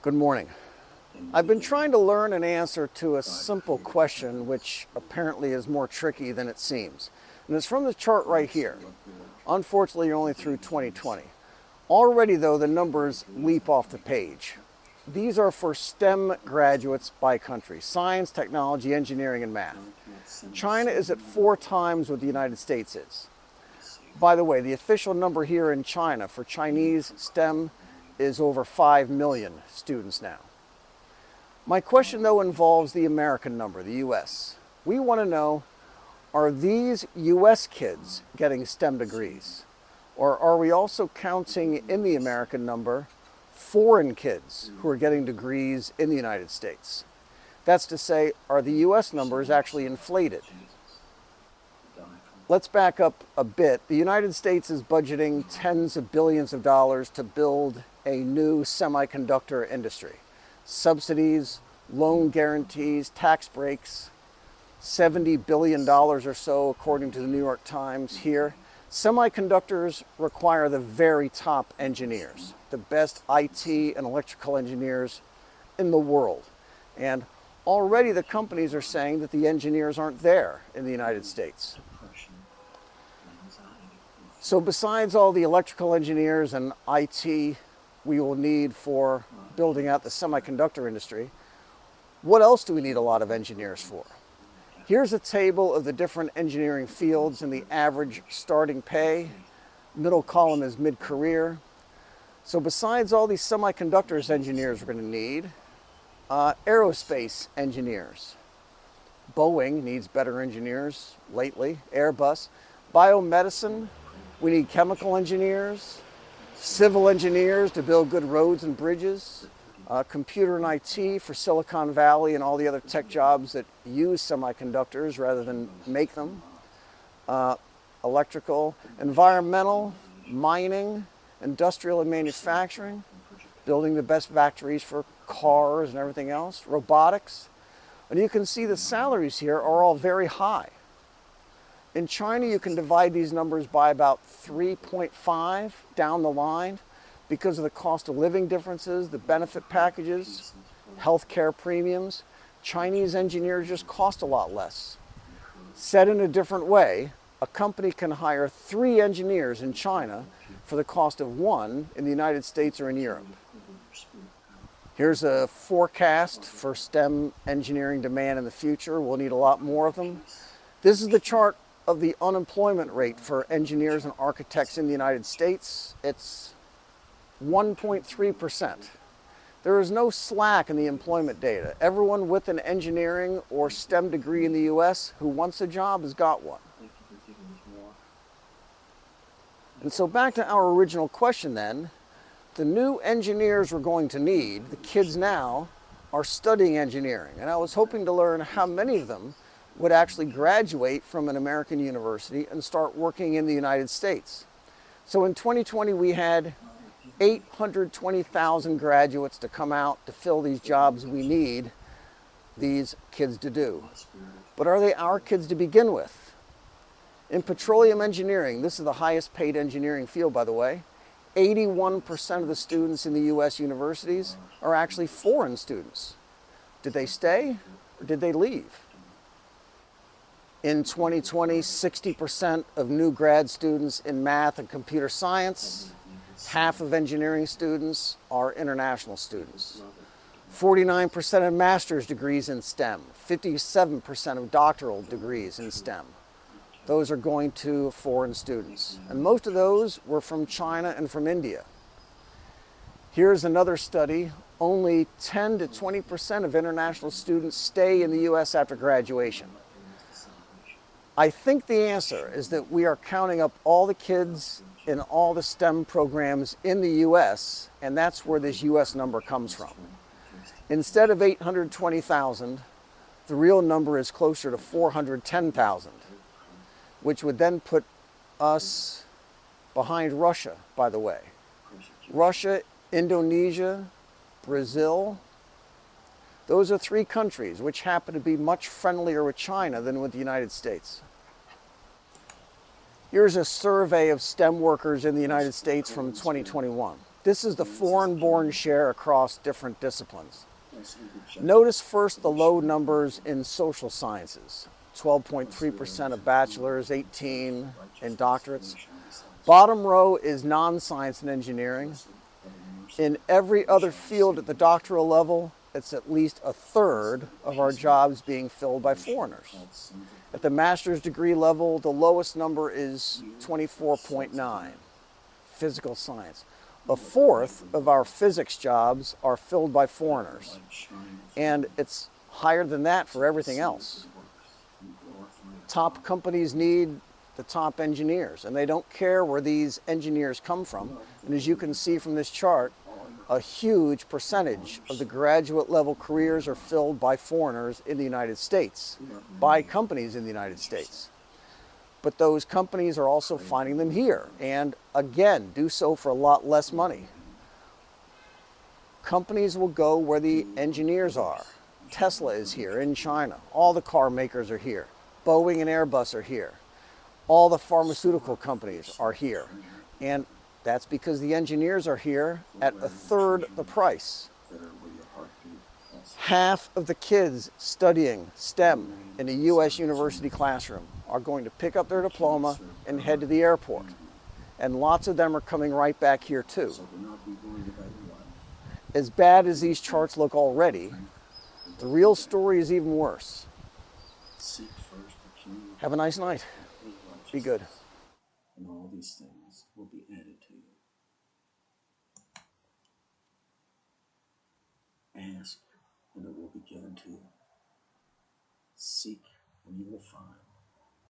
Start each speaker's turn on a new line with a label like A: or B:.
A: Good morning. I've been trying to learn an answer to a simple question which apparently is more tricky than it seems. And it's from the chart right here. Unfortunately, you're only through 2020. Already though, the numbers leap off the page. These are for STEM graduates by country: science, technology, engineering, and math. China is at 4 times what the United States is. By the way, the official number here in China for Chinese STEM is over 5 million students now. My question, though, involves the American number, the US. We want to know, are these US kids getting STEM degrees? Or are we also counting in the American number foreign kids who are getting degrees in the United States? That's to say, are the US numbers actually inflated? Let's back up a bit. The United States is budgeting tens of billions of dollars to build a new semiconductor industry. Subsidies, loan guarantees, tax breaks, $70 billion or so, according to the New York Times here. Semiconductors require the very top engineers, the best IT and electrical engineers in the world. And already the companies are saying that the engineers aren't there in the United States. So besides all the electrical engineers and IT we will need for building out the semiconductor industry, what else do we need a lot of engineers for? Here's a table of the different engineering fields and the average starting pay. Middle column is mid-career. So besides all these semiconductors engineers we're going to need, aerospace engineers. Boeing needs better engineers lately, Airbus. Biomedicine, we need chemical engineers, civil engineers to build good roads and bridges, computer and IT for Silicon Valley and all the other tech jobs that use semiconductors rather than make them, electrical, environmental, mining, industrial and manufacturing, building the best factories for cars and everything else, robotics. And you can see the salaries here are all very high. In China, you can divide these numbers by about 3.5 down the line because of the cost of living differences, the benefit packages, healthcare premiums. Chinese engineers just cost a lot less. Said in a different way, a company can hire 3 engineers in China for the cost of 1 in the United States or in Europe. Here's a forecast for STEM engineering demand in the future. We'll need a lot more of them. This is the chart of the unemployment rate for engineers and architects in the United States. It's 1.3%. There is no slack in the employment data. Everyone with an engineering or STEM degree in the US who wants a job has got one. And so back to our original question then, the new engineers we're going to need, the kids now, are studying engineering. And I was hoping to learn how many of them would actually graduate from an American university and start working in the United States. So in 2020, we had 820,000 graduates to come out to fill these jobs we need these kids to do. But are they our kids to begin with? In petroleum engineering, this is the highest paid engineering field, by the way, 81% of the students in the US universities are actually foreign students. Did they stay or did they leave? In 2020, 60% of new grad students in math and computer science, half of engineering students are international students. 49% of master's degrees in STEM, 57% of doctoral degrees in STEM. Those are going to foreign students. And most of those were from China and from India. Here's another study. Only 10 to 20% of international students stay in the US after graduation. I think the answer is that we are counting up all the kids in all the STEM programs in the US, and that's where this US number comes from. Instead of 820,000, the real number is closer to 410,000, which would then put us behind Russia, by the way. Russia, Indonesia, Brazil, those are 3 countries which happen to be much friendlier with China than with the United States. Here's a survey of STEM workers in the United States from 2021. This is the foreign-born share across different disciplines. Notice first the low numbers in social sciences. 12.3% of bachelors, 18 in doctorates. Bottom row is non-science and engineering. In every other field at the doctoral level, it's at least a third of our jobs being filled by foreigners. At the master's degree level, the lowest number is 24.9, physical science. A fourth of our physics jobs are filled by foreigners, and it's higher than that for everything else. Top companies need the top engineers, and they don't care where these engineers come from. And as you can see from this chart, a huge percentage of the graduate level careers are filled by foreigners in the United States, by companies in the United States. But those companies are also finding them here, and again, do so for a lot less money. Companies will go where the engineers are. Tesla is here in China. All the car makers are here. Boeing and Airbus are here. All the pharmaceutical companies are here. And that's because the engineers are here at a third the price. Half of the kids studying STEM in a U.S. university classroom are going to pick up their diploma and head to the airport. And lots of them are coming right back here too. As bad as these charts look already, the real story is even worse. Have a nice night. Be good.
B: And all these things will be added to you. Ask, and it will be given to you. Seek, and you will find.